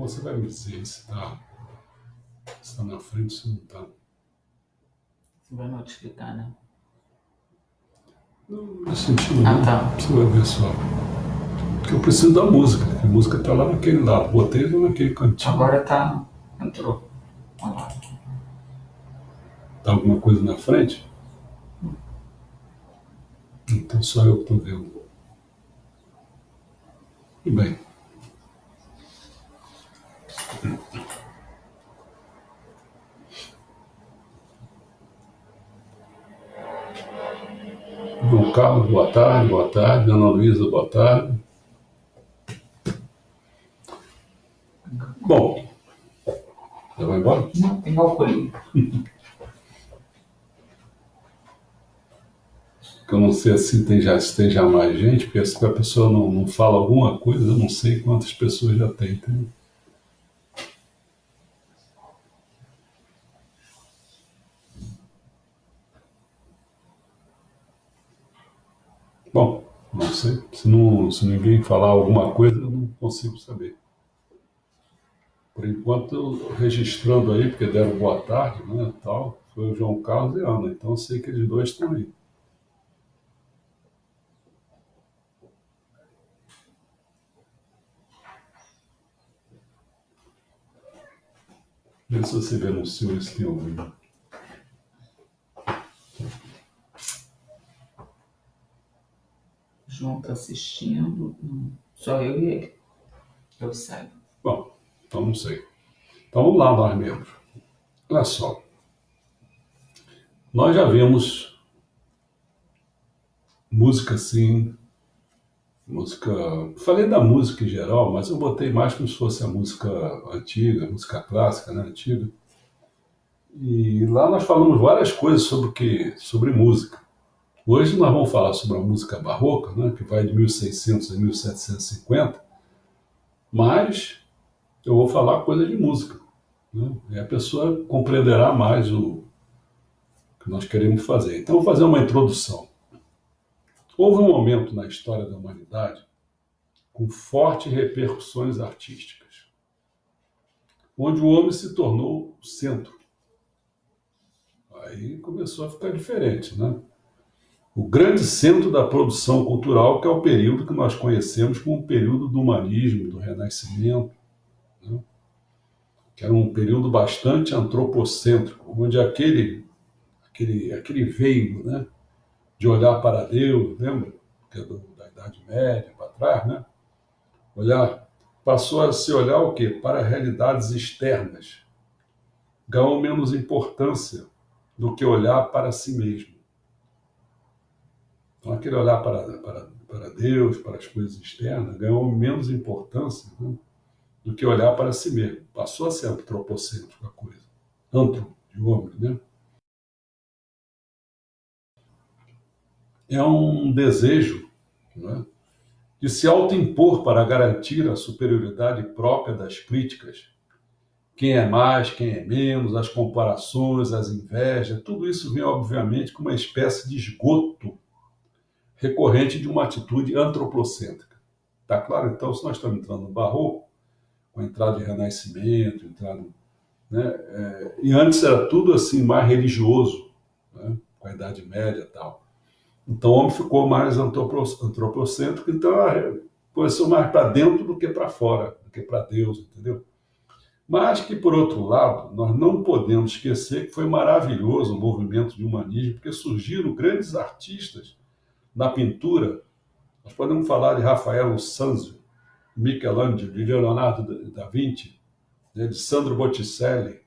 Bom, você vai me dizer se tá na frente, se não tá. Você vai notificar, né? Não, não sentido Ah, não. tá. Você vai ver só. Porque eu preciso da música. A música tá lá naquele lado. Botei lá naquele cantinho. Agora tá. Entrou. Olha lá. Tá alguma coisa na frente? Então só eu que tô vendo. Tudo bem. João Carlos, boa tarde, boa tarde. Ana Luísa, boa tarde. Bom, já vai embora? Não, tem álcool ali. Que eu não sei assim se tem já mais gente, porque se a pessoa não fala alguma coisa, eu não sei quantas pessoas já tem. Entendeu? Bom, não sei. Se ninguém falar alguma coisa, eu não consigo saber. Por enquanto, registrando aí, porque deram boa tarde, né, tal, foi o João Carlos e a Ana. Então eu sei que eles dois estão aí. Vê se você vê no seu se tem algum. O João tá assistindo. Não. Só eu e ele. Eu saiba. Bom, então não sei. Então vamos lá, nós mesmos. Olha só. Nós já vimos música assim, música. Falei da música em geral, mas eu botei mais como se fosse a música antiga, música clássica, né, antiga. E lá nós falamos várias coisas sobre música. Hoje nós vamos falar sobre a música barroca, né, que vai de 1600 a 1750, mas eu vou falar coisa de música. Né, e a pessoa compreenderá mais o que nós queremos fazer. Então, eu vou fazer uma introdução. Houve um momento na história da humanidade com fortes repercussões artísticas, onde o homem se tornou o centro. Aí começou a ficar diferente, né? O grande centro da produção cultural, que é o período que nós conhecemos como o período do humanismo, do renascimento, né? Que era um período bastante antropocêntrico, onde aquele veio, né, de olhar para Deus, lembra? Que é da Idade Média para trás, né? Olhar, passou a se olhar o quê? Para realidades externas. Ganhou menos importância do que olhar para si mesmo. Então, aquele olhar para Deus, para as coisas externas, ganhou menos importância, né, do que olhar para si mesmo. Passou a ser antropocêntrico a coisa. Antro, de homem, né? É um desejo, né, de se autoimpor para garantir a superioridade própria das críticas. Quem é mais, quem é menos, as comparações, as invejas, tudo isso vem, obviamente, com uma espécie de esgoto recorrente de uma atitude antropocêntrica. Está claro? Então, se nós estamos entrando no barroco, com a entrada de renascimento, entrada, né, e antes era tudo assim mais religioso, né, com a Idade Média e tal. Então o homem ficou mais antropocêntrico, então posição mais para dentro do que para fora, do que para Deus, entendeu? Mas que, por outro lado, nós não podemos esquecer que foi maravilhoso o movimento de humanismo, porque surgiram grandes artistas na pintura. Nós podemos falar de Rafael Sanzio, Michelangelo, de Leonardo da Vinci, né, de Sandro Botticelli.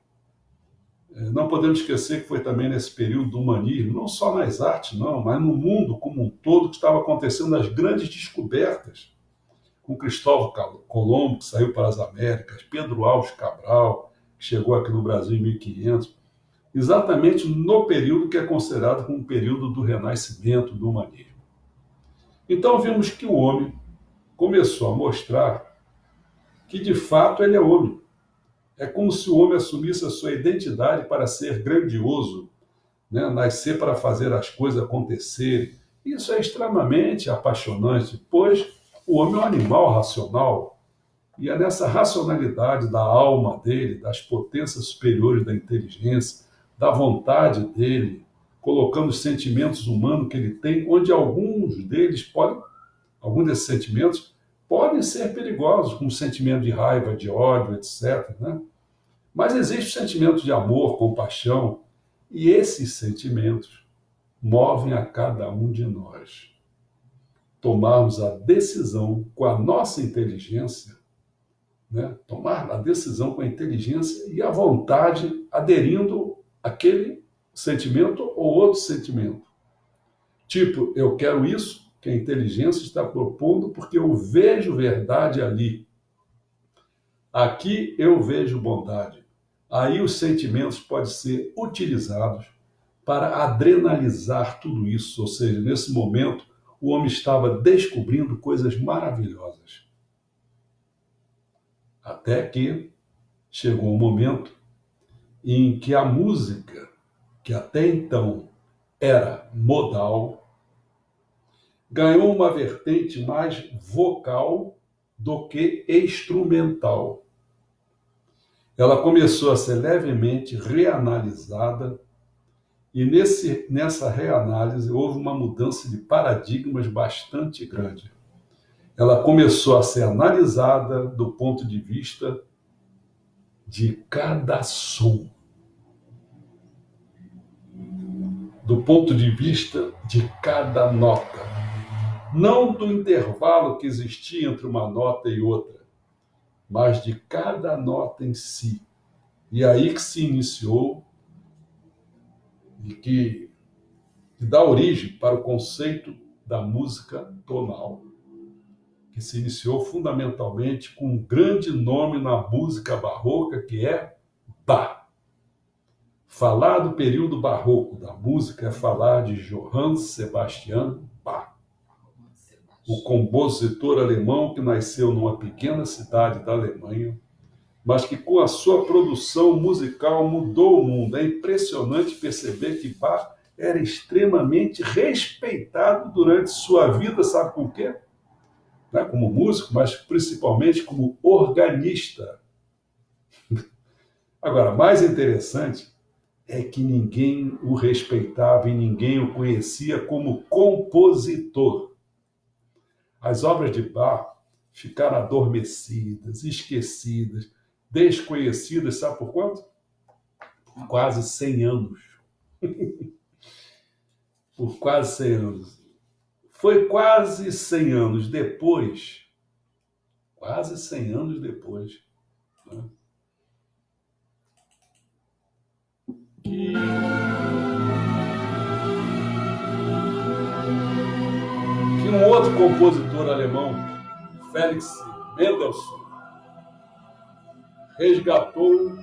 Não podemos esquecer que foi também nesse período do humanismo, não só nas artes, não, mas no mundo como um todo, que estava acontecendo as grandes descobertas, com Cristóvão Colombo, que saiu para as Américas, Pedro Álvares Cabral, que chegou aqui no Brasil em 1500, exatamente no período que é considerado como o período do renascimento, do humanismo. Então vimos que o homem começou a mostrar que de fato ele é homem. É como se o homem assumisse a sua identidade para ser grandioso, né? Nascer para fazer as coisas acontecerem. Isso é extremamente apaixonante, pois o homem é um animal racional. E é nessa racionalidade da alma dele, das potências superiores da inteligência, da vontade dele, colocando os sentimentos humanos que ele tem, onde alguns desses sentimentos podem ser perigosos, como o sentimento de raiva, de ódio, etc., né? Mas existe o sentimento de amor, compaixão, e esses sentimentos movem a cada um de nós tomarmos a decisão com a nossa inteligência, né? Tomar a decisão com a inteligência e a vontade, aderindo àquele sentimento ou outro sentimento. Tipo, eu quero isso que a inteligência está propondo porque eu vejo verdade ali. Aqui eu vejo bondade. Aí os sentimentos podem ser utilizados para adrenalizar tudo isso. Ou seja, nesse momento, o homem estava descobrindo coisas maravilhosas. Até que chegou um momento em que a música, que até então era modal, ganhou uma vertente mais vocal do que instrumental. Ela começou a ser levemente reanalisada e nessa reanálise houve uma mudança de paradigmas bastante grande. Ela começou a ser analisada do ponto de vista de cada som, do ponto de vista de cada nota, não do intervalo que existia entre uma nota e outra, mas de cada nota em si. E aí que se iniciou e que dá origem para o conceito da música tonal, que se iniciou fundamentalmente com um grande nome na música barroca, que é Bach. Falar do período barroco da música é falar de Johann Sebastian Bach, o compositor alemão que nasceu numa pequena cidade da Alemanha, mas que com a sua produção musical mudou o mundo. É impressionante perceber que Bach era extremamente respeitado durante sua vida, sabe por quê? Não é como músico, mas principalmente como organista. Agora, mais interessante é que ninguém o respeitava e ninguém o conhecia como compositor. As obras de Bach ficaram adormecidas, esquecidas, desconhecidas, sabe por quanto? Por quase 100 anos. Por quase 100 anos. Foi quase 100 anos depois, quase 100 anos depois, né, que um outro compositor alemão, Felix Mendelssohn, resgatou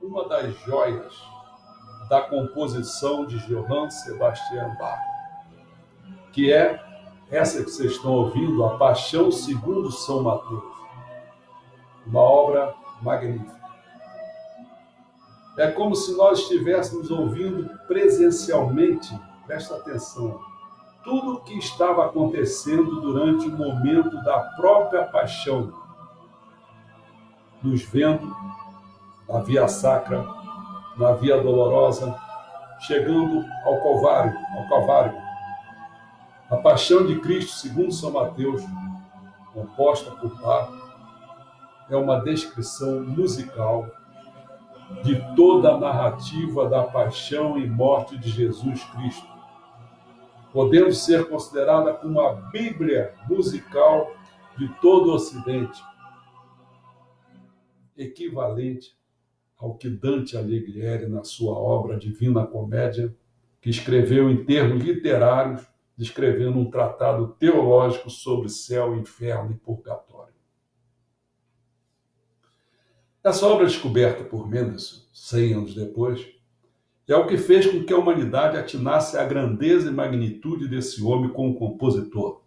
uma das joias da composição de Johann Sebastian Bach, que é essa que vocês estão ouvindo, a Paixão segundo São Mateus, uma obra magnífica. É como se nós estivéssemos ouvindo presencialmente, presta atenção, tudo o que estava acontecendo durante o momento da própria paixão, nos vendo na Via Sacra, na Via Dolorosa, chegando ao Calvário. A Paixão de Cristo, segundo São Mateus, composta por Bach, é uma descrição musical de toda a narrativa da paixão e morte de Jesus Cristo, podendo ser considerada como a Bíblia musical de todo o Ocidente, equivalente ao que Dante Alighieri, na sua obra Divina Comédia, que escreveu em termos literários, descrevendo um tratado teológico sobre céu, inferno e purgatório. Essa obra descoberta por Mendelssohn, 100 anos depois, é o que fez com que a humanidade atinasse à grandeza e magnitude desse homem como compositor.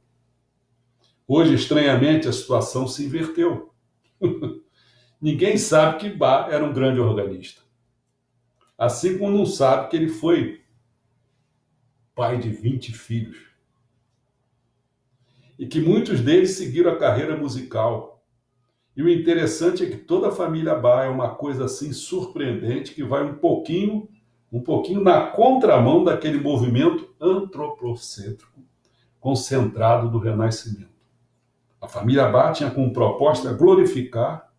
Hoje, estranhamente, a situação se inverteu. Ninguém sabe que Bach era um grande organista. Assim como não sabe que ele foi pai de 20 filhos. e que muitos deles seguiram a carreira musical. E o interessante é que toda a família Bach é uma coisa assim surpreendente que vai um pouquinho na contramão daquele movimento antropocêntrico concentrado do Renascimento. A família Bach tinha como proposta glorificar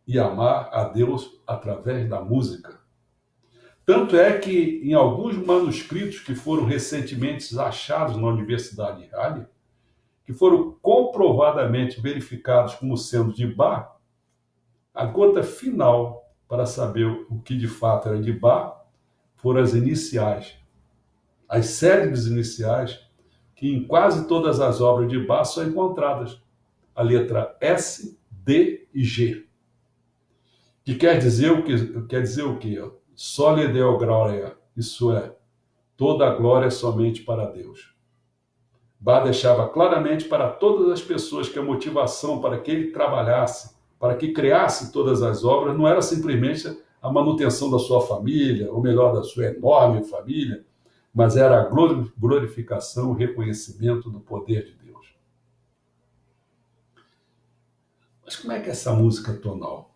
e amar a Deus através da música. Tanto é que em alguns manuscritos que foram recentemente achados na Universidade de Halle, que foram comprovadamente verificados como sendo de Bach, a gota final para saber o que de fato era de Bach foram as iniciais, as célebres iniciais, que em quase todas as obras de Bach são encontradas. A letra S, D e G. Que quer dizer o que? Quer dizer o quê? Sole Deo Gloria, isso é, toda a glória é somente para Deus. Bach deixava claramente para todas as pessoas que a motivação para que ele trabalhasse, para que criasse todas as obras, não era simplesmente a manutenção da sua família, ou melhor, da sua enorme família, mas era a glorificação, o reconhecimento do poder de Deus. Mas como é que é essa música tonal?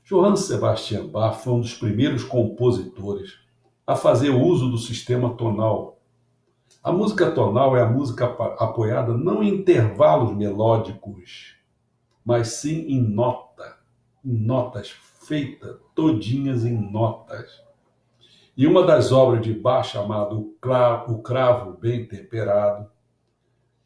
Johann Sebastian Bach foi um dos primeiros compositores a fazer uso do sistema tonal. A música tonal é a música apoiada não em intervalos melódicos, mas sim em notas feitas todinhas em notas. E uma das obras de Bach, chamada O Cravo Bem Temperado,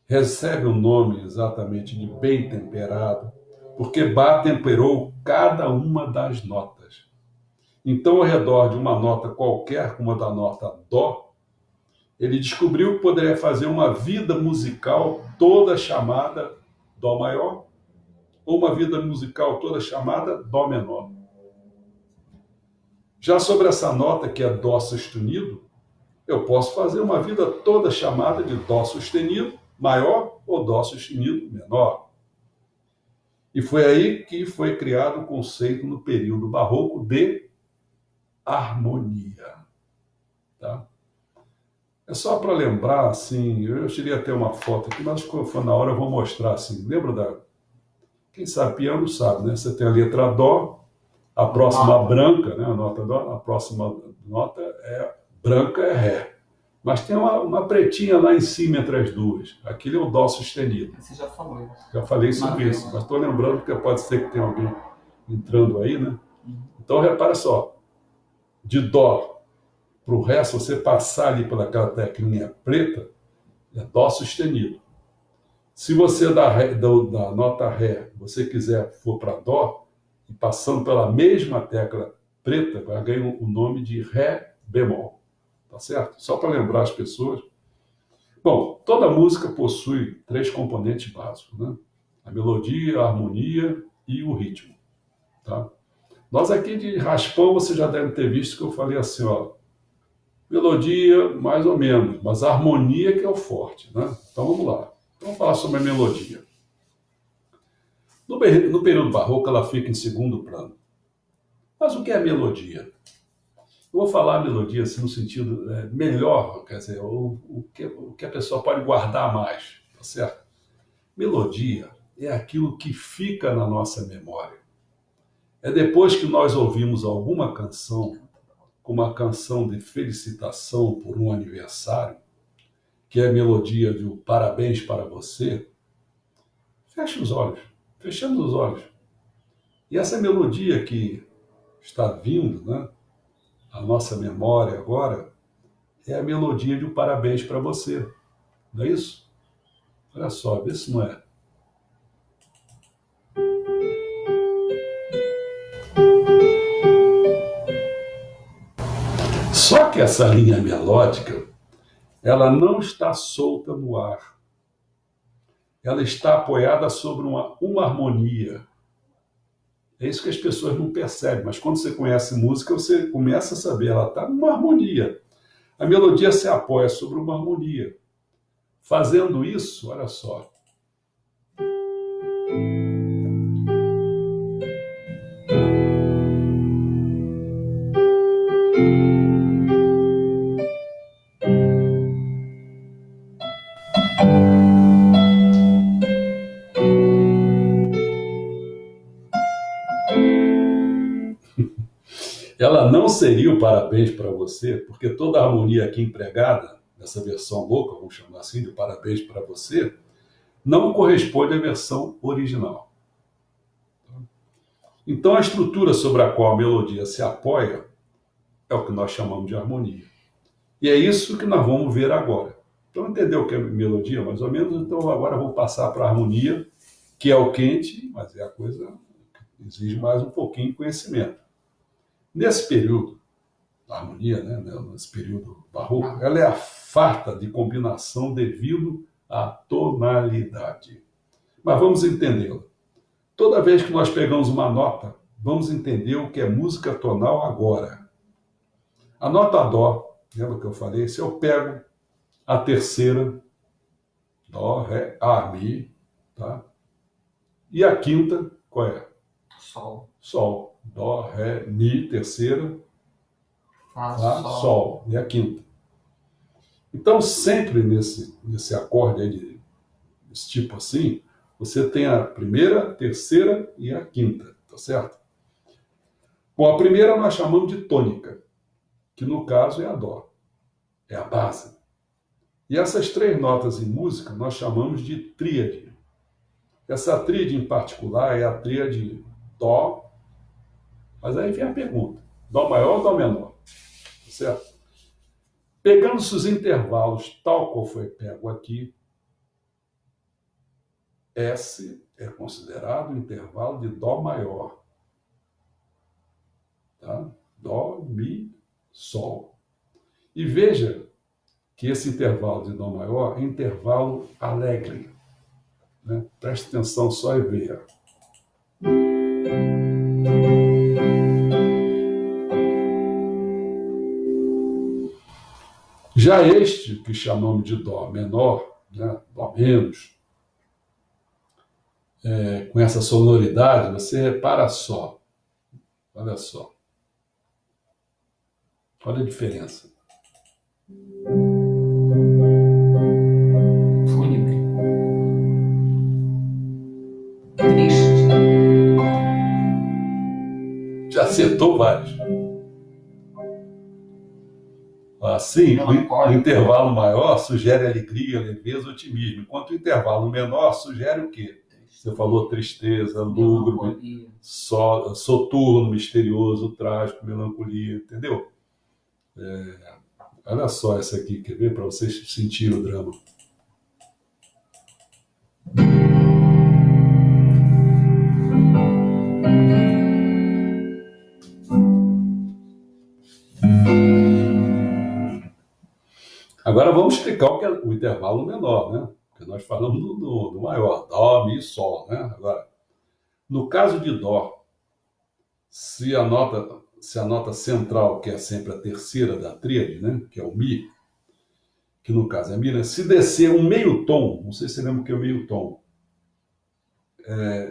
recebe o nome exatamente de bem temperado, porque Bach temperou cada uma das notas. Então, ao redor de uma nota qualquer, como a da nota Dó, ele descobriu que poderia fazer uma vida musical toda chamada Dó maior, ou uma vida musical toda chamada Dó menor. Já sobre essa nota, que é Dó sustenido, eu posso fazer uma vida toda chamada de Dó sustenido maior ou Dó sustenido menor. E foi aí que foi criado o conceito no período barroco de harmonia. Tá? É só para lembrar, assim, eu tirei até uma foto aqui, mas quando for na hora eu vou mostrar, assim, lembra da... Quem sabe piano sabe, né? Você tem a letra Dó, a próxima branca, né? A nota Dó, a próxima nota é branca, é Ré. Mas tem uma pretinha lá em cima entre as duas. Aquele é o Dó sustenido. Você já falou isso. Já falei sobre isso, mas estou lembrando que pode ser que tenha alguém entrando aí, né? Então, repara só, de Dó para o Ré, se você passar ali pelaquela teclinha preta, é Dó sustenido. Se você da nota Ré, você quiser for para Dó, e passando pela mesma tecla preta, vai ganhar o nome de Ré bemol. Tá certo? Só para lembrar as pessoas. Bom, toda música possui 3 componentes básicos, né? A melodia, a harmonia e o ritmo. Tá? Nós aqui de raspão, você já deve ter visto que eu falei assim, ó, melodia mais ou menos, mas a harmonia que é o forte, né? Então vamos lá. Vamos falar sobre a melodia. No período barroco, ela fica em segundo plano. Mas o que é a melodia? Eu vou falar a melodia assim, no sentido melhor, quer dizer, o que a pessoa pode guardar mais, tá certo? Melodia é aquilo que fica na nossa memória. É depois que nós ouvimos alguma canção, como a canção de felicitação por um aniversário, que é a melodia de Parabéns para Você, fecha os olhos, fechamos os olhos. E essa melodia que está vindo, né, a nossa memória agora, é a melodia de um parabéns para você. Não é isso? Olha só, vê se não é. Só que essa linha melódica, ela não está solta no ar. Ela está apoiada sobre uma harmonia. É isso que as pessoas não percebem, mas quando você conhece música, você começa a saber, ela está numa harmonia. A melodia se apoia sobre uma harmonia. Fazendo isso, olha só. ela não seria o parabéns para você, porque toda a harmonia aqui empregada, nessa versão louca, vamos chamar assim, de parabéns para você, não corresponde à versão original. Então, a estrutura sobre a qual a melodia se apoia é o que nós chamamos de harmonia. E é isso que nós vamos ver agora. Então, entendeu o que é melodia, mais ou menos? Então, agora vou passar para a harmonia, que é o quente, mas é a coisa que exige mais um pouquinho de conhecimento. Nesse período, a harmonia, né, nesse período barroco, ela é a farta de combinação devido à tonalidade. Mas vamos entendê-la. Toda vez que nós pegamos uma nota, vamos entender o que é música tonal agora. A nota Dó, lembra que eu falei? Se eu pego a terceira, Dó, Ré, A, Mi, tá? E a quinta, qual é? Sol. Sol. Dó, Ré, Mi, terceira, Fá, Sol. E a quinta. Então, sempre nesse acorde aí, desse tipo assim, você tem a primeira, a terceira e a quinta, tá certo? Bom, a primeira nós chamamos de tônica, que no caso é a Dó, é a base. E essas três notas em música nós chamamos de tríade. Essa tríade em particular é a tríade Dó, mas aí vem a pergunta, Dó maior ou Dó menor? Tá certo? Pegando-se os intervalos tal qual foi pego aqui, S é considerado o intervalo de Dó maior. Tá? Dó, Mi, Sol. E veja que esse intervalo de Dó maior é intervalo alegre. Né? Preste atenção só e veja. Já este, que chamamos de Dó menor, né? Dó menos, com essa sonoridade, você repara só. Olha só. Olha a diferença. Fúnebre. Triste. Já acertou vários. Assim, o intervalo maior sugere alegria, leveza, otimismo, enquanto o intervalo menor sugere o quê? Você falou tristeza, lúgubre, soturno, misterioso, trágico, melancolia, entendeu? Olha só essa aqui, quer ver? Para vocês sentirem o drama. Agora vamos explicar o que é o intervalo menor, né? Porque nós falamos do maior, Dó, Mi, Sol, né? Agora, no caso de Dó, se a nota central, que é sempre a terceira da tríade, né? Que é o Mi, que no caso é Mi, né? Se descer um meio tom, não sei se você lembra o que é o meio tom,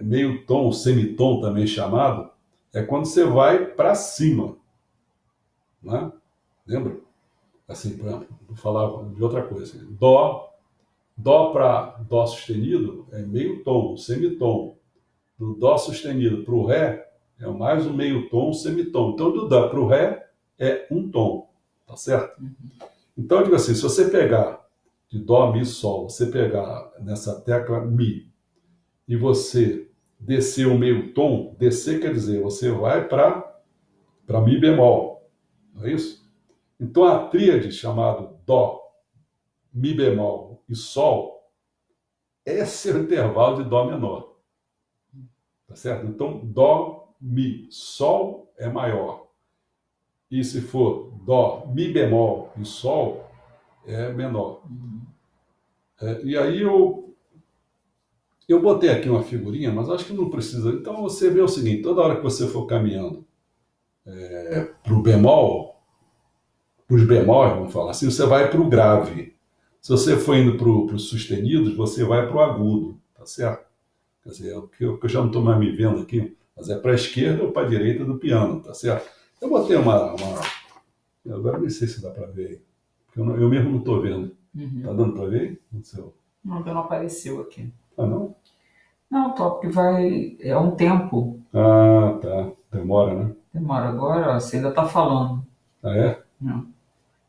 meio tom, semitom também chamado, é quando você vai para cima, né? Lembra? Assim, vou falar de outra coisa. Dó para Dó sustenido é meio tom, semitom. Do Dó sustenido para o Ré é mais um meio tom, um semitom. Então, do Dó para o Ré é um tom, tá certo? Então, eu digo assim, se você pegar de Dó, Mi, Sol, você pegar nessa tecla Mi e você descer o meio tom, descer quer dizer, você vai para Mi bemol, não é isso? Então, a tríade chamada Dó, Mi bemol e Sol, esse é o intervalo de Dó menor. Tá certo? Então, Dó, Mi, Sol é maior. E se for Dó, Mi bemol e Sol, é menor. E aí eu botei aqui uma figurinha, mas acho que não precisa. Então, você vê o seguinte, toda hora que você for caminhando para o bemol, para os bemóis, vamos falar assim, você vai para o grave. Se você for indo para os sustenidos, você vai para o agudo, tá certo? Quer dizer, eu já não estou mais me vendo aqui, mas é para a esquerda ou para a direita do piano, tá certo? Eu botei agora nem sei se dá para ver aí, porque eu mesmo não estou vendo. Tá dando para ver aí? Não, não apareceu aqui. Ah, não? Não, top que vai. É um tempo. Ah, tá. Demora, né? Demora. Agora, ó, você ainda tá falando. Ah, é? Não,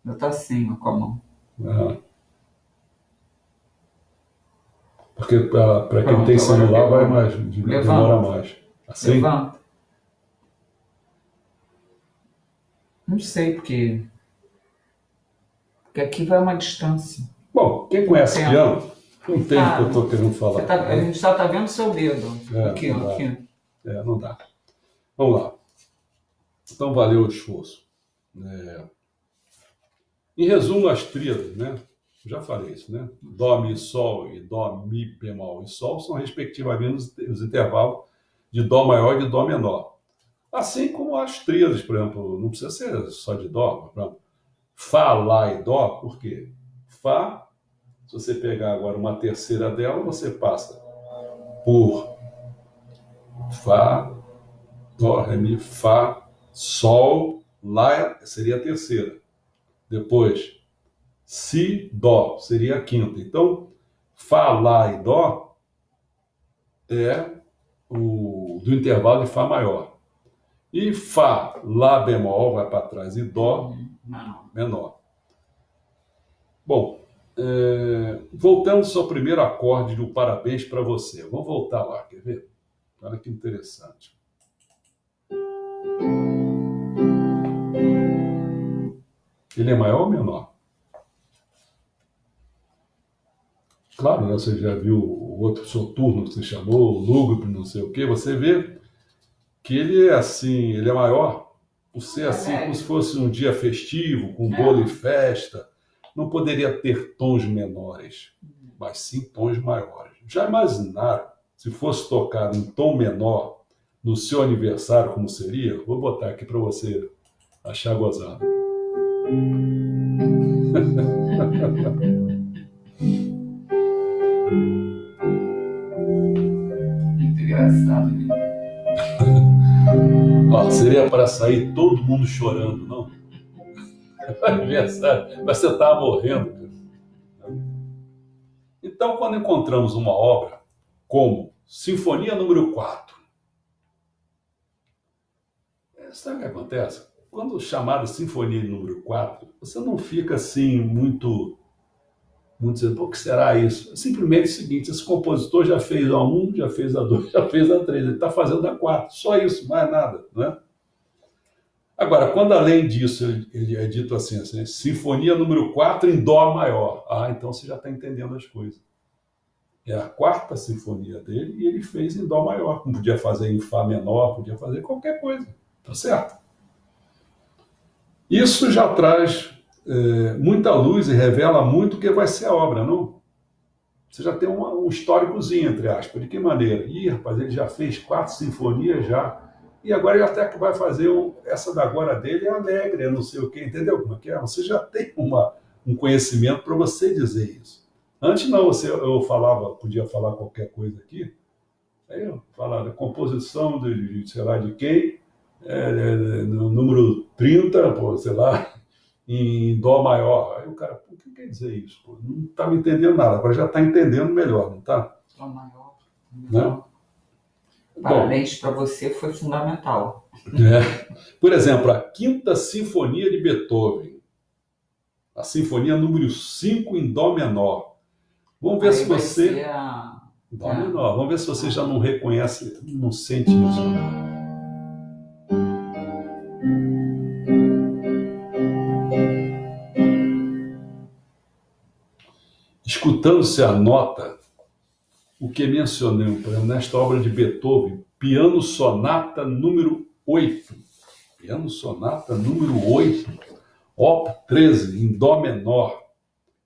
ainda tá assim, ó, com a mão. Ah, porque para quem tem Pronto, agora celular vai pegou. mais, demora Levanta. mais. Assim? Levanta. Não sei porque aqui vai uma distância. Bom, quem Um conhece tempo. piano não entende o que eu Ah, estou querendo você falar, tá, a né? gente só tá vendo seu dedo. É, Aqui, não ó, dá. aqui. É, não dá. Vamos lá. Então, valeu o esforço. É, em resumo, as tríades, né? Já falei isso, né? Dó, Mi, Sol e Dó, Mi, bemol e Sol são, respectivamente, os intervalos de Dó maior e de Dó menor. Assim como as tríades, por exemplo, não precisa ser só de Dó. Por exemplo, Fá, Lá e Dó, por quê? Fá, se você pegar agora uma terceira dela, você passa por Fá, Dó, Ré, Mi, Fá, Sol, Lá seria a terceira. Depois, Si, Dó seria a quinta. Então, Fá, Lá e Dó é o do intervalo de Fá maior. E Fá, Lá bemol vai para trás e Dó Não. menor. Bom, voltamos ao primeiro acorde do parabéns para você. Vamos voltar lá, quer ver? Olha que interessante. Ele é maior ou menor? Claro, né? Você já viu o outro soturno que você chamou, o lúgubre, não sei o quê. Você vê que ele é assim, ele é maior, por ser assim, como se Alegre. fosse um dia festivo, com bolo e É. festa. Não poderia ter tons menores, mas sim tons maiores. Já imaginaram se fosse tocado em tom menor no seu aniversário, como seria? Vou botar aqui para você achar gozado. Muito engraçado, né? Ó, seria para sair todo mundo chorando, não? Aniversário, mas você estava morrendo, cara. Então, quando encontramos uma obra como Sinfonia número 4, sabe o que acontece? Quando chamada Sinfonia número 4, você não fica assim muito dizendo, pô, o que será isso? É simplesmente o seguinte, esse compositor já fez a um, já fez a 2, já fez a 3, ele está fazendo a 4, só isso, mais nada, né? Agora, quando além disso ele é dito assim, Sinfonia número 4 em Dó maior, então você já está entendendo as coisas. É a quarta sinfonia dele e ele fez em Dó maior, não podia fazer em Fá menor, podia fazer qualquer coisa, tá certo? Isso já traz muita luz e revela muito o que vai ser a obra, não? Você já tem um históricozinho, entre aspas. De que maneira? Ih, rapaz, ele já fez 4 sinfonias já. E agora ele até que vai fazer essa da agora dele é alegre, é não sei o quê, entendeu como é que é? Você já tem um conhecimento para você dizer isso. Antes não, eu falava, podia falar qualquer coisa aqui, aí eu falava composição sei lá, de quem, no número 30, pô, sei lá, em Dó maior. Aí o cara, pô, o que quer dizer isso? Pô? Não está me entendendo nada, agora já está entendendo melhor, não está? Só maior. Né? Bom, Parabéns para você, foi fundamental. por exemplo, a Quinta Sinfonia de Beethoven, a Sinfonia número 5 em Dó menor. Vamos ver Aí se vai ser você. a. Dó É. menor, vamos ver se você já não reconhece, não sente isso. Escutando-se a nota, o que mencionei, por exemplo, nesta obra de Beethoven, Piano Sonata número 8. Piano Sonata número 8, Op 13, em Dó menor,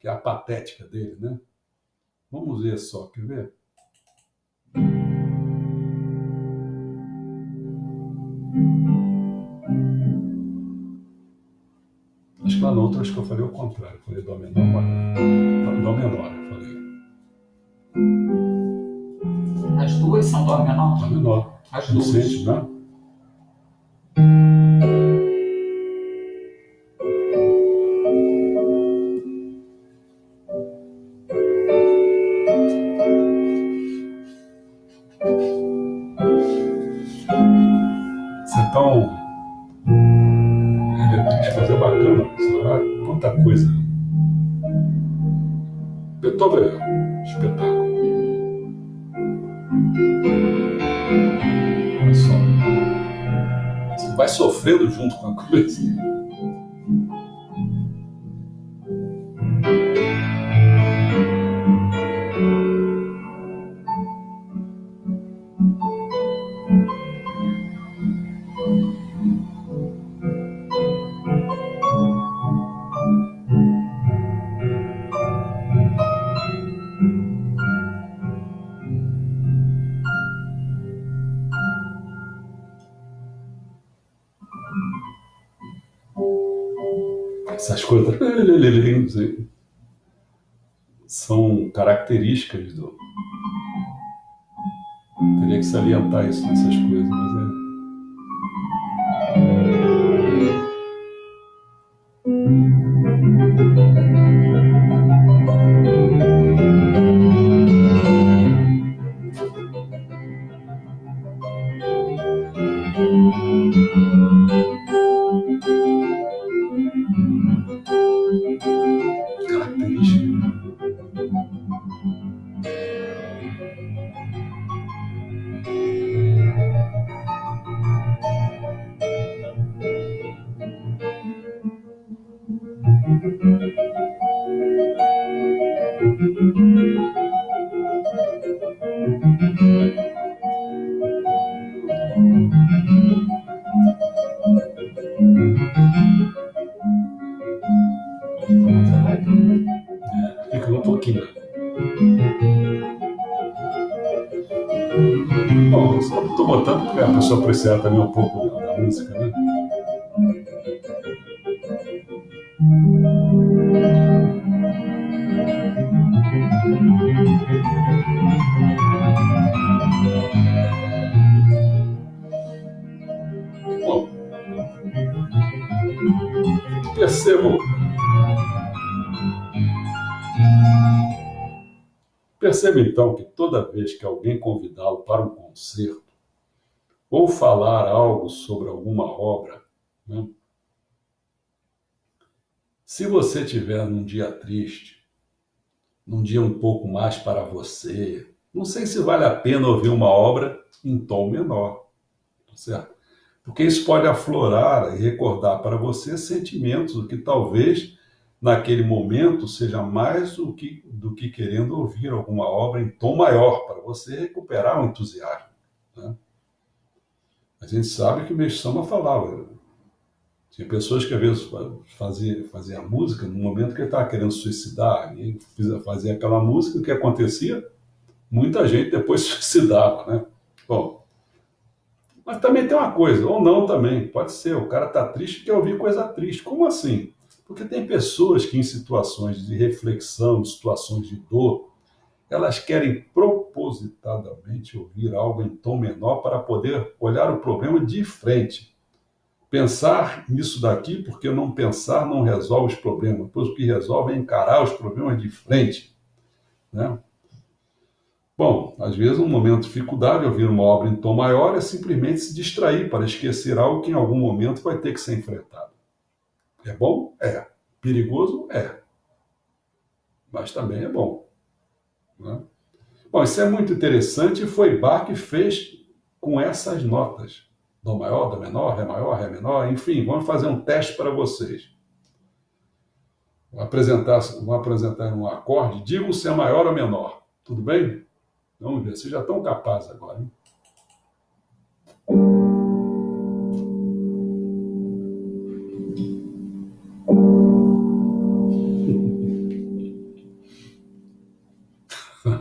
que é a patética dele, né? Vamos ver só, quer ver? Acho que lá na outra acho que eu falei o contrário. Eu falei Dó menor, mas Dó menor, eu falei. As duas são Dó Dó menor? menor. As Não duas. sente, né? Espetáculo. Olha só. Você vai sofrendo junto com a coisa. Essas coisas são características do. Teria que salientar isso nessas coisas, mas é. Característica. Fica um pouquinho. Bom, só estou botando porque a pessoa apreciar também um pouco da música, né? Bom, perceba então que toda vez que alguém convidá-lo para um concerto ou falar algo sobre alguma obra, né? Se você tiver num dia triste, num dia um pouco mais para você, não sei se vale a pena ouvir uma obra em tom menor, tá certo? Porque isso pode aflorar e recordar para você sentimentos que talvez naquele momento seja mais do que querendo ouvir alguma obra em tom maior, para você recuperar o entusiasmo, né? A gente sabe que o Meixo Sama falava. Tinha pessoas que às vezes faziam música no momento que ele estava querendo suicidar, e fazia aquela música, o que acontecia? Muita gente depois se suicidava, né? Bom, mas também tem uma coisa, ou não também, pode ser, o cara está triste e quer ouvir coisa triste. Como assim? Porque tem pessoas que em situações de reflexão, em situações de dor, elas querem propositadamente ouvir algo em tom menor para poder olhar o problema de frente. Pensar nisso daqui, porque não pensar não resolve os problemas, pois o que resolve é encarar os problemas de frente, né? Bom, às vezes um momento de dificuldade, ouvir uma obra em tom maior é simplesmente se distrair para esquecer algo que em algum momento vai ter que ser enfrentado. É bom? É. Perigoso? É. Mas também é bom, né? Bom, isso é muito interessante e foi Bach que fez com essas notas. Dó maior, Dó menor, Ré menor, enfim, vamos fazer um teste para vocês. Vou apresentar um acorde, digo se é maior ou menor. Tudo bem? Vamos ver, vocês já estão capazes agora, hein?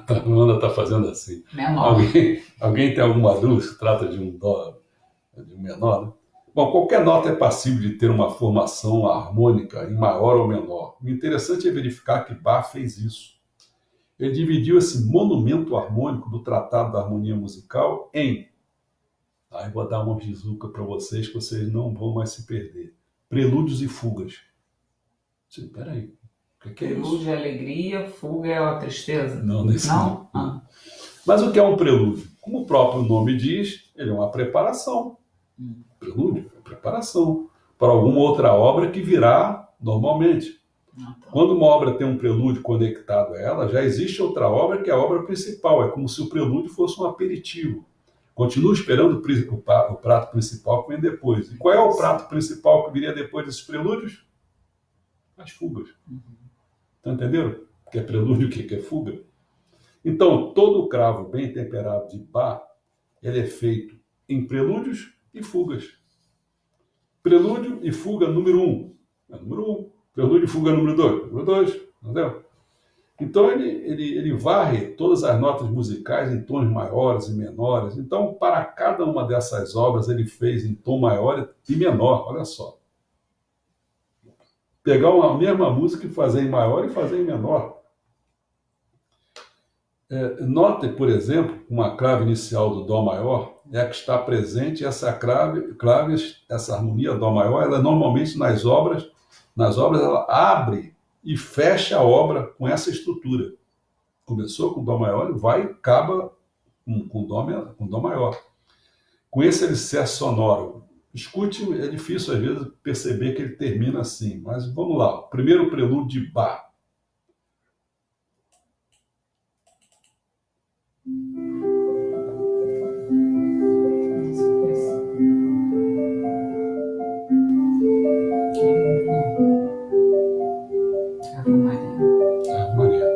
A Amanda está fazendo assim. Menor. Alguém tem alguma dúvida se trata de um dó, de um menor, né? Bom, qualquer nota é passível de ter uma formação harmônica em maior ou menor. O interessante é verificar que Bach fez isso. Ele dividiu esse monumento harmônico do Tratado da Harmonia Musical em... Aí vou dar uma bizuca para vocês que vocês não vão mais se perder. Prelúdios e fugas. Peraí, o que é isso? Prelúdio é alegria, fuga é a tristeza? Não, nesse não. não. Mas o que é um prelúdio? Como o próprio nome diz, ele é uma preparação. Prelúdio é preparação para alguma outra obra que virá normalmente. Ah, tá. Quando uma obra tem um prelúdio conectado a ela, já existe outra obra que é a obra principal. É como se o prelúdio fosse um aperitivo. Continua esperando o prato principal que vem depois. E qual é o prato principal que viria depois desses prelúdios? As fugas. Tá entendendo? Que é prelúdio o quê? Que é fuga. Então, todo cravo bem temperado de Bach, ele é feito em prelúdios e fugas. Prelúdio e fuga número 1. É número 1. Prelúdio e fuga número 2. Número 2. Entendeu? Então ele varre todas as notas musicais em tons maiores e menores. Então, para cada uma dessas obras, ele fez em tom maior e menor. Olha só. Pegar uma mesma música e fazer em maior e fazer em menor. Note, por exemplo, uma clave inicial do Dó maior é a que está presente, essa clave, essa harmonia Dó maior, ela normalmente nas obras ela abre e fecha a obra com essa estrutura. Começou com Dó maior e vai e acaba com Dó maior. Com esse alicerce sonoro. Escute, é difícil às vezes perceber que ele termina assim, mas vamos lá. O primeiro prelúdio de Bach. Ave Maria. Ave Maria.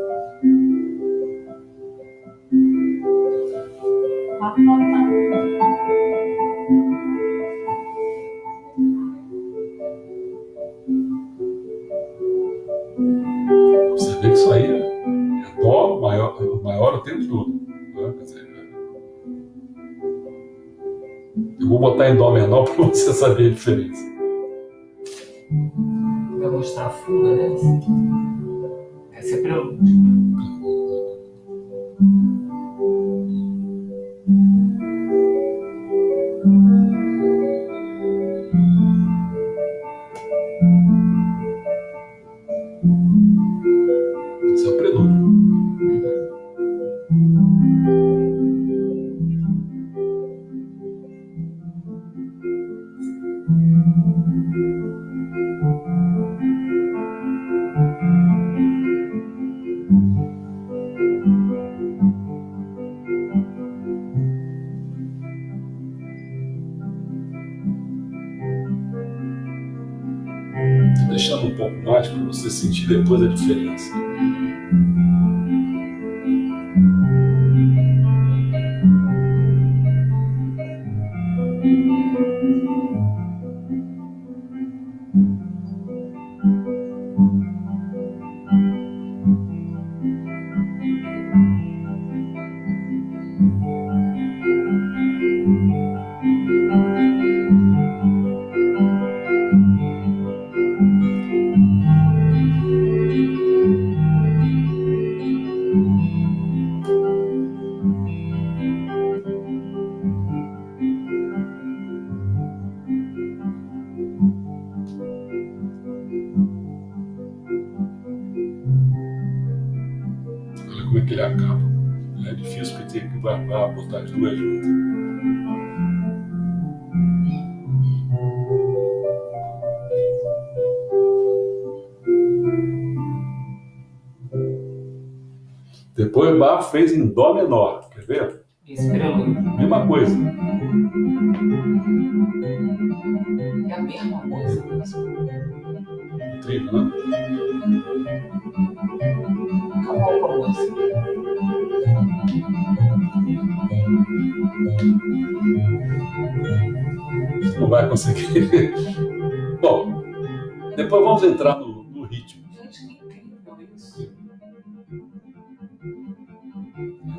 Você vê que isso aí é Dó maior o tempo todo. Né? Quer dizer, eu vou botar em Dó menor para você saber a diferença. Vai mostrar a fuga dessa? Essa é prelúdio. Esse é o prelúdio. Estou deixando um pouco mais para você sentir depois a diferença. Olha como é que ele acaba. É difícil porque tem que botar as duas juntas. Depois Bach fez em Dó menor. Quer ver? Esse prelúdio. Mesma coisa. É a mesma coisa. Incrível, né? Acabou com a música. Você não vai conseguir. Bom, depois vamos entrar no ritmo. Gente, que incrível isso.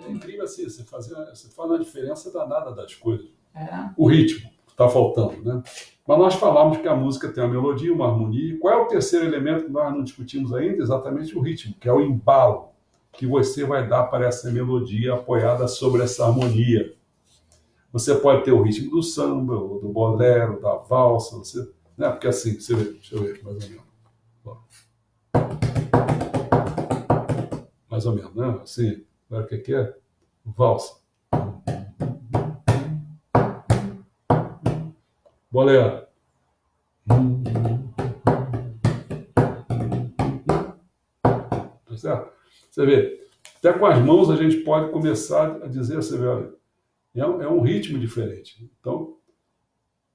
É incrível assim, você faz uma diferença danada das coisas. É. O ritmo está faltando, né? Mas nós falamos que a música tem uma melodia, uma harmonia. E qual é o terceiro elemento que nós não discutimos ainda? Exatamente o ritmo, que é o embalo que você vai dar para essa melodia apoiada sobre essa harmonia. Você pode ter o ritmo do samba, do bolero, da valsa, você, né? Porque assim, você vê, deixa eu ver mais ou menos. Ó. Mais ou menos, né? Assim, agora o que é? Valsa. Bolero. certo? Você vê, até com as mãos a gente pode começar a dizer, você vê, olha, é um ritmo diferente. Então,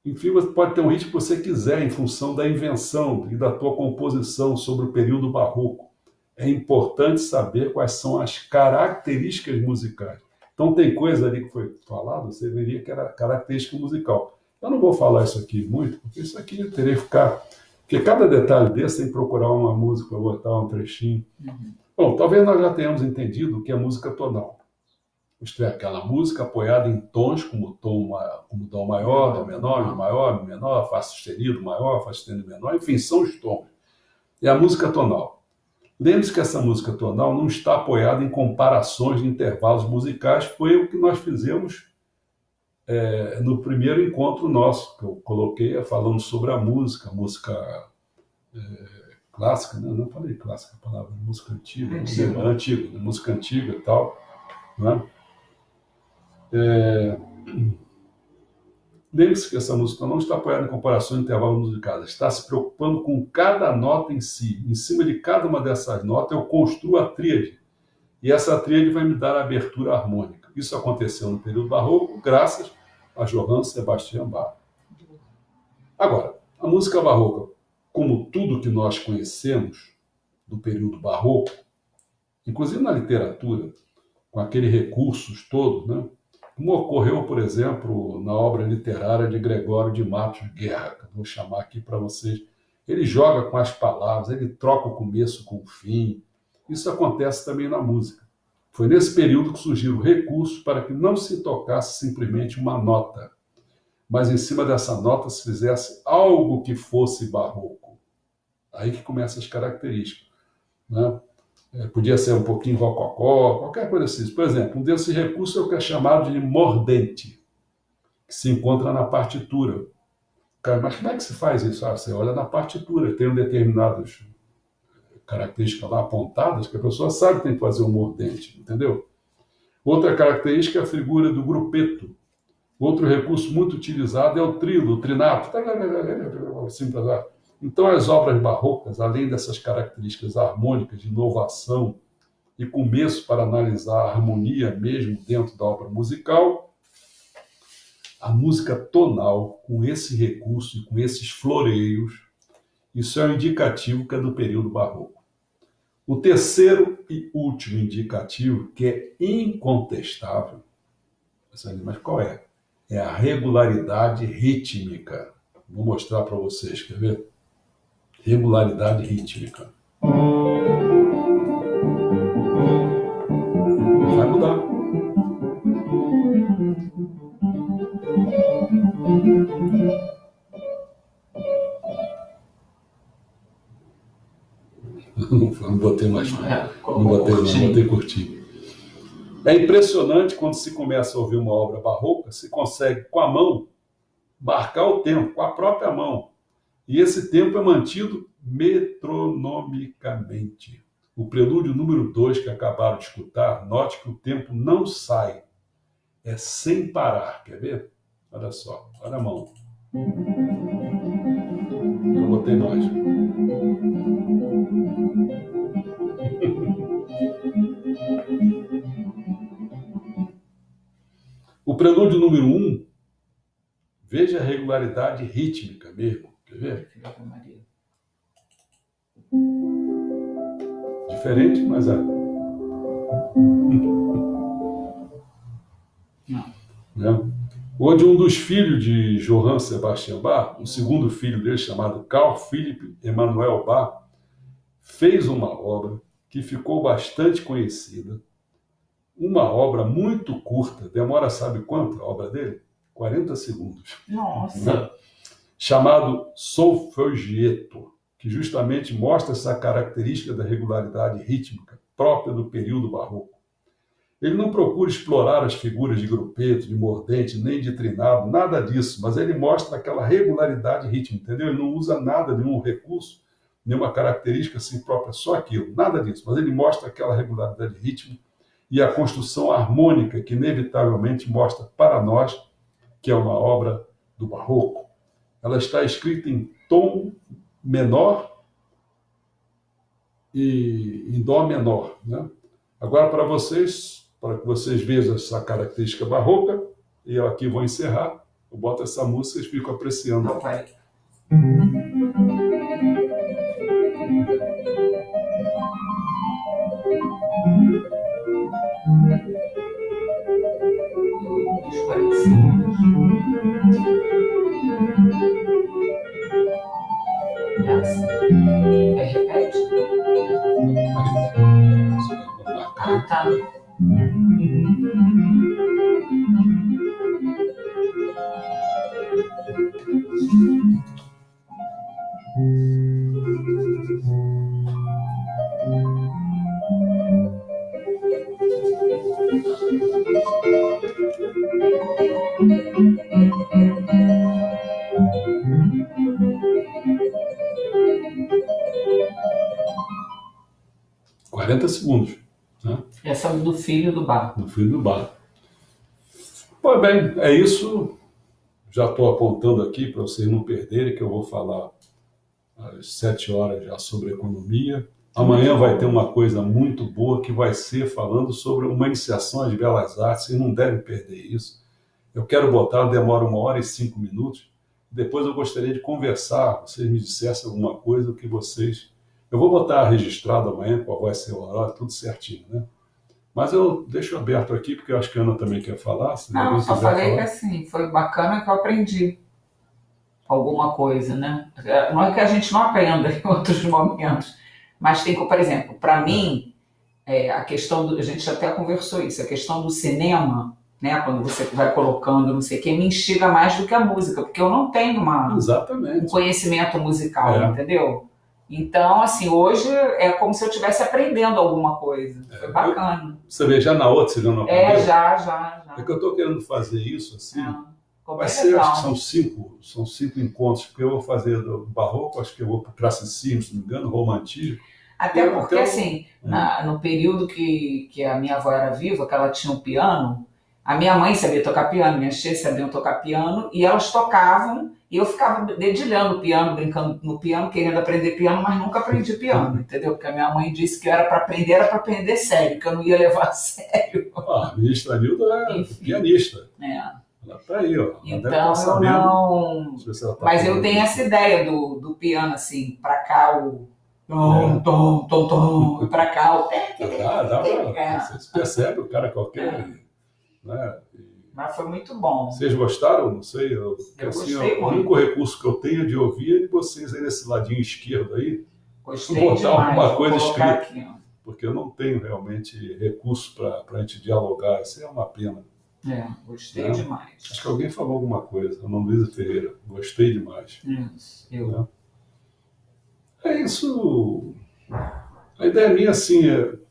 enfim, você pode ter um ritmo que você quiser em função da invenção e da tua composição sobre o período barroco. É importante saber quais são as características musicais. Então, tem coisa ali que foi falado, você veria que era característica musical. Eu não vou falar isso aqui muito, porque isso aqui eu teria que ficar... Porque cada detalhe desse tem que procurar uma música para botar um trechinho. Bom, talvez nós já tenhamos entendido o que é música tonal. Isto é, aquela música apoiada em tons como como dó maior, dó menor, mi maior, mi menor, fá sustenido maior, fá sustenido menor, enfim, são os tons. É a música tonal. Lembre-se que essa música tonal não está apoiada em comparações de intervalos musicais, foi o que nós fizemos no primeiro encontro nosso, que eu coloquei falando sobre a música clássica, né? Não falei clássica, a palavra música antiga, antiga, música antiga e tal, né? Lembre-se que essa música não está apoiada em comparações de intervalos musicais, está se preocupando com cada nota em si. Em cima de cada uma dessas notas eu construo a tríade, e essa tríade vai me dar a abertura harmônica. Isso aconteceu no período barroco, graças a Johann Sebastian Bach. Agora, a música barroca, como tudo que nós conhecemos do período barroco, inclusive na literatura, com aqueles recursos todos, né? Como ocorreu, por exemplo, na obra literária de Gregório de Matos Guerra, que eu vou chamar aqui para vocês. Ele joga com as palavras, ele troca o começo com o fim. Isso acontece também na música. Foi nesse período que surgiram recursos para que não se tocasse simplesmente uma nota, mas em cima dessa nota se fizesse algo que fosse barroco. Aí que começam as características, né? Podia ser um pouquinho rococó, qualquer coisa assim. Por exemplo, um desses recursos é o que é chamado de mordente, que se encontra na partitura. Mas como é que se faz isso? Você olha na partitura, tem determinadas características lá apontadas que a pessoa sabe que tem que fazer um mordente, entendeu? Outra característica é a figura do grupeto. Outro recurso muito utilizado é o trilo, o trinato. Então, as obras barrocas, além dessas características harmônicas de inovação e começo para analisar a harmonia mesmo dentro da obra musical, a música tonal, com esse recurso e com esses floreios, isso é um indicativo que é do período barroco. O terceiro e último indicativo, que é incontestável, mas qual é? É a regularidade rítmica. Vou mostrar para vocês, quer ver? Regularidade rítmica. Vai mudar. Não botei mais. Não botei curtinho. É impressionante quando se começa a ouvir uma obra barroca, se consegue com a mão marcar o tempo, com a própria mão. E esse tempo é mantido metronomicamente. O prelúdio número 2 que acabaram de escutar, note que o tempo não sai. É sem parar. Quer ver? Olha só, olha a mão. Eu botei mais. O prelúdio número 1, veja a regularidade rítmica mesmo. Quer ver? Diferente, mas é. Não. Onde um dos filhos de Johann Sebastian Bach, o segundo filho dele, chamado Carl Philipp Emanuel Bach, fez uma obra que ficou bastante conhecida, uma obra muito curta, demora sabe quanto a obra dele? 40 segundos. Nossa! Né? Chamado Solfeggietto, que justamente mostra essa característica da regularidade rítmica própria do período barroco. Ele não procura explorar as figuras de grupeto, de mordente, nem de trinado, nada disso, mas ele mostra aquela regularidade rítmica, entendeu? Ele não usa nada, nenhum recurso, nenhuma característica assim própria, só aquilo, nada disso, mas ele mostra aquela regularidade rítmica e a construção harmônica que inevitavelmente mostra para nós que é uma obra do barroco. Ela está escrita em tom menor e em dó menor, né? Agora, para que vocês vejam essa característica barroca, e eu aqui vou encerrar, eu boto essa música e fico apreciando. Não, pai. Os 40 segundos. Essa. Aí repete. Ah, tá. Segundos. Né? Essa é do filho do bar. Do filho do bar. Pois bem, é isso. Já estou apontando aqui para vocês não perderem, que eu vou falar às 7 horas já sobre economia. Amanhã vai ter uma coisa muito boa que vai ser falando sobre uma iniciação às belas artes, e não devem perder isso. Eu quero botar, demora 1h05. Depois eu gostaria de conversar, vocês me dissessem alguma coisa que vocês... Eu vou botar registrado amanhã qual vai ser o horário, tudo certinho, né? Mas eu deixo aberto aqui, porque eu acho que a Ana também quer falar. Se Não, só quiser falei falar. que assim, foi bacana que eu aprendi alguma coisa, né? Não é que a gente não aprenda em outros momentos, mas tem que, por exemplo, para mim, a questão a gente até conversou isso, a questão do cinema, né? Quando você vai colocando, não sei o que, me instiga mais do que a música, porque eu não tenho um Exatamente. conhecimento musical, entendeu? Então, assim, hoje é como se eu estivesse aprendendo alguma coisa. Foi bacana. Você vê, já na outra, você já não aprendeu? Já. É que eu estou querendo fazer isso, assim. Vai ser, legal. Acho que são cinco encontros, porque eu vou fazer do barroco, acho que eu vou para o classicismo, se não me engano, romantismo. Até porque, assim, no período que a minha avó era viva, que ela tinha um piano, a minha mãe sabia tocar piano, minhas tias sabiam tocar piano, e elas tocavam, e eu ficava dedilhando o piano, brincando no piano, querendo aprender piano, mas nunca aprendi piano, entendeu? Porque a minha mãe disse que era para aprender sério, que eu não ia levar a sério. A ministra Nilda é pianista. Ela tá aí, ó. Então eu não... Mas eu tenho essa ideia do piano, assim, para cá o... Tom, para cá o... Você percebe o cara qualquer... Né? Mas foi muito bom. Vocês gostaram? Não sei. Eu gostei muito. O único recurso que eu tenho de ouvir é de vocês aí nesse ladinho esquerdo aí. Gostei botar demais. Alguma coisa escrita. Aqui, porque eu não tenho realmente recurso para a gente dialogar. Isso é uma pena. Gostei demais. Acho que alguém falou alguma coisa. O nome Luísa Ferreira. Gostei demais. Eu. É isso. A ideia minha, assim, é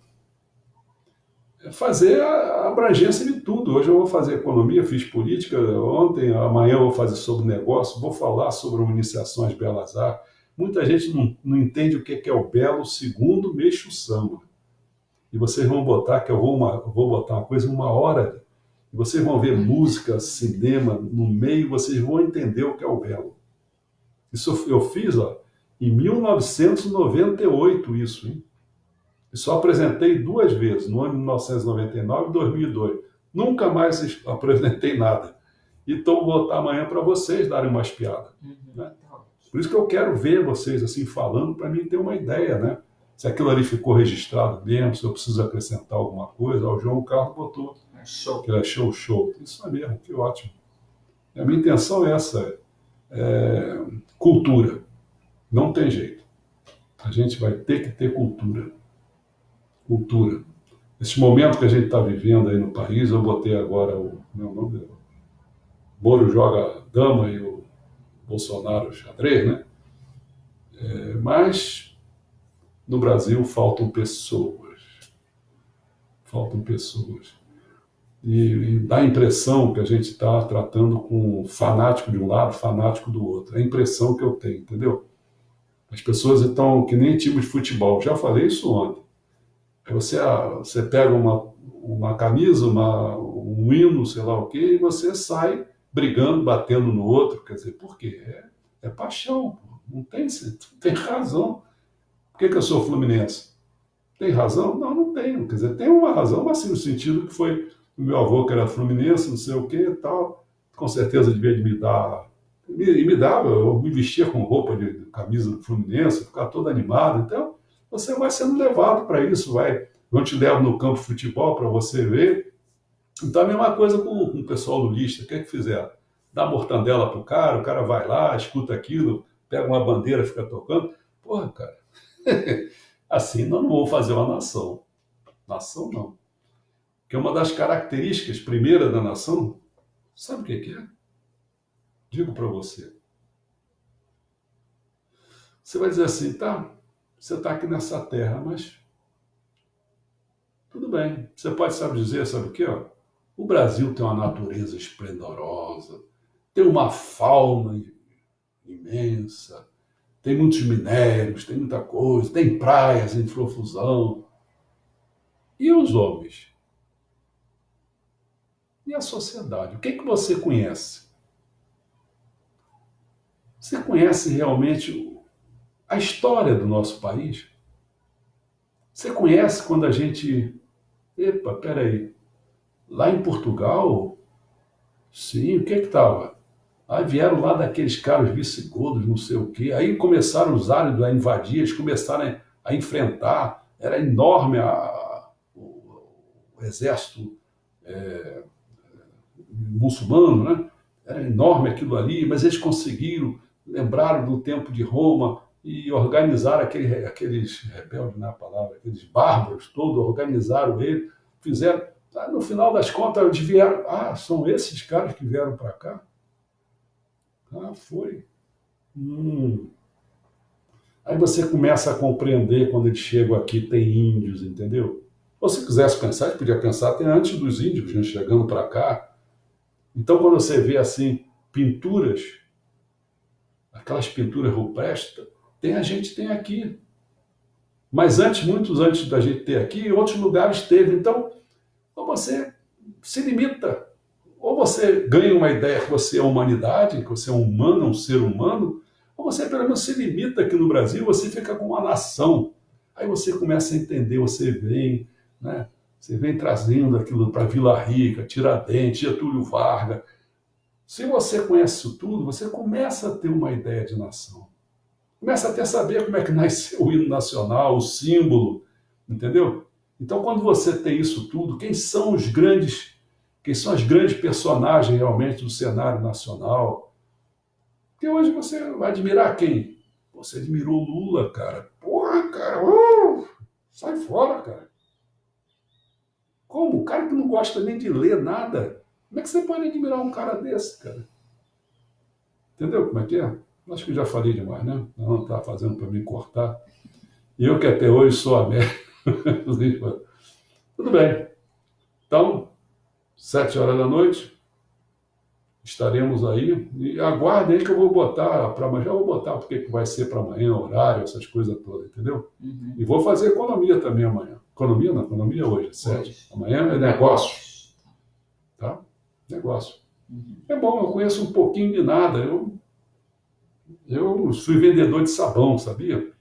fazer a abrangência de tudo. Hoje eu vou fazer economia, fiz política ontem, amanhã eu vou fazer sobre negócio, vou falar sobre uma iniciação às belas artes. Muita gente não entende o que é o belo segundo mexo samba. E vocês vão botar, que eu vou botar uma coisa, 1 hora, e vocês vão ver música, cinema, no meio, vocês vão entender o que é o belo. Isso eu fiz, em 1998, isso, hein? E só apresentei 2 vezes, no ano de 1999 e 2002. Nunca mais apresentei nada. Então vou botar amanhã para vocês darem umas piadas. Né? Por isso que eu quero ver vocês assim falando, para mim ter uma ideia, né? Se aquilo ali ficou registrado mesmo, se eu preciso acrescentar alguma coisa. O João Carlos botou que era show. Isso é mesmo, que ótimo. A minha intenção é essa, cultura. Não tem jeito. A gente vai ter que ter cultura. Esse momento que a gente está vivendo aí no país, eu botei agora o meu nome, o Moro joga dama e o Bolsonaro xadrez, né? Mas no Brasil faltam pessoas. E dá a impressão que a gente está tratando com fanático de um lado, fanático do outro. É a impressão que eu tenho, entendeu? As pessoas estão que nem time de futebol. Já falei isso ontem. Você pega uma camisa, um hino, sei lá o quê, e você sai brigando, batendo no outro. Quer dizer, por quê? É paixão. Não tem razão. Por que eu sou fluminense? Tem razão? Não, não tenho. Quer dizer, tem uma razão, mas sim no sentido que foi o meu avô que era fluminense, não sei o que e tal, com certeza devia me dar. E me dava, eu me vestia com roupa de camisa do Fluminense, ficar todo animado. Então, você vai sendo levado para isso, vai. Eu te levo no campo de futebol para você ver. Então, a mesma coisa com o pessoal lulista. O que é que fizeram? Dá mortandela pro cara, o cara vai lá, escuta aquilo, pega uma bandeira, fica tocando. Porra, cara, assim nós não vamos fazer uma nação. Nação não. Porque uma das características primeiras da nação, sabe o que é? Digo para você. Você vai dizer assim, tá, você está aqui nessa terra, mas tudo bem. Você pode, sabe dizer, sabe o quê? Ó? O Brasil tem uma natureza esplendorosa, tem uma fauna imensa, tem muitos minérios, tem muita coisa, tem praias em profusão. E os homens? E a sociedade? O que é que você conhece? Você conhece realmente a história do nosso país? Você conhece quando a gente... Epa, peraí. Lá em Portugal, sim, o que é que estava? Aí vieram lá daqueles caras visigodos, não sei o quê. Aí começaram os áridos a invadir, eles começaram a enfrentar. Era enorme o exército muçulmano, né? Era enorme aquilo ali, mas eles conseguiram, lembraram do tempo de Roma e organizaram aqueles rebeldes, não é a palavra, aqueles bárbaros todos, organizaram ele, fizeram. No final das contas, eles vieram. Ah, são esses caras que vieram para cá? Ah, foi. Hum. Aí você começa a compreender quando eles chegam aqui, tem índios, entendeu? Ou se quisesse pensar, você podia pensar até antes dos índios, né, chegando para cá. Então, quando você vê assim, pinturas, aquelas pinturas rupestres, a gente tem aqui. Mas antes, muitos antes da gente ter aqui, em outros lugares teve. Então, ou você se limita, ou você ganha uma ideia que você é humanidade, que você é um humano, um ser humano, ou você pelo menos se limita aqui no Brasil, você fica com uma nação. Aí você começa a entender, você vem, né? Você vem trazendo aquilo para Vila Rica, Tiradentes, Getúlio Vargas. Se você conhece isso tudo, você começa a ter uma ideia de nação. Começa até a saber como é que nasceu o hino nacional, o símbolo, entendeu? Então, quando você tem isso tudo, quem são as grandes personagens realmente do cenário nacional? Porque hoje você vai admirar quem? Você admirou o Lula, cara. Porra, cara, sai fora, cara. Como? O cara que não gosta nem de ler nada. Como é que você pode admirar um cara desse, cara? Entendeu como é que é? Acho que eu já falei demais, né? Não está fazendo para me cortar. E eu que até hoje sou américo. Tudo bem. Então, 7 horas da noite, estaremos aí. E aguardem aí que eu vou botar para amanhã. Já vou botar porque que vai ser para amanhã, horário, essas coisas todas, entendeu? Uhum. E vou fazer economia também amanhã. Economia não, economia hoje, 7. Amanhã é negócio. Tá? Negócio. Uhum. É bom, eu conheço um pouquinho de nada. Eu fui vendedor de sabão, sabia?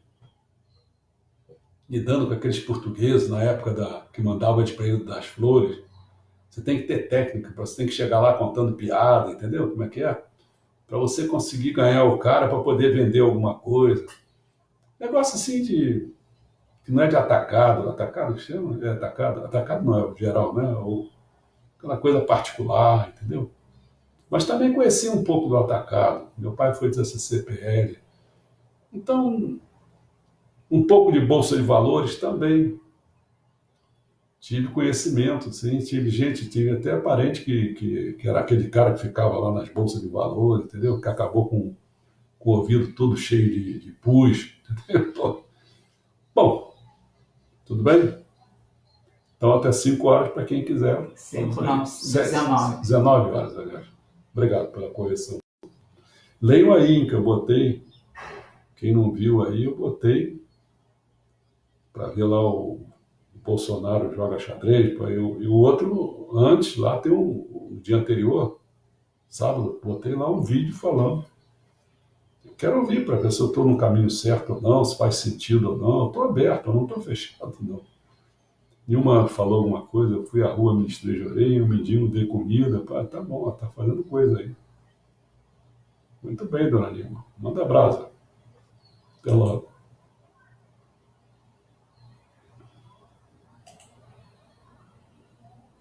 Lidando com aqueles portugueses na época que mandava de Pereira das Flores. Você tem que ter técnica, você tem que chegar lá contando piada, entendeu? Como é que é? Para você conseguir ganhar o cara para poder vender alguma coisa. Negócio assim que não é de atacado. Atacado que chama? É atacado. Atacado não é o geral, né? Ou aquela coisa particular, entendeu? Mas também conheci um pouco do atacado. Meu pai foi dessa CPL. Então, um pouco de bolsa de valores também. Tive conhecimento, sim, tive até parente que era aquele cara que ficava lá nas bolsas de valores, entendeu? Que acabou com o ouvido todo cheio de pus, entendeu? Bom, tudo bem? Então até 5 horas para quem quiser. 5 não, 19. 19 horas, aliás. Obrigado pela correção. Leiam aí, que eu botei. Quem não viu aí, eu botei para ver lá o Bolsonaro joga xadrez, e o outro, antes, lá tem o dia anterior, sábado, botei lá um vídeo falando. Eu quero ouvir para ver se eu estou no caminho certo ou não, se faz sentido ou não. Eu estou aberto, eu não estou fechado, não. Nilma falou alguma coisa, eu fui à rua, me estrejorei, um mendigo dei comida. Pá, tá bom, ela tá fazendo coisa aí. Muito bem, dona Nilma. Manda brasa. Até logo.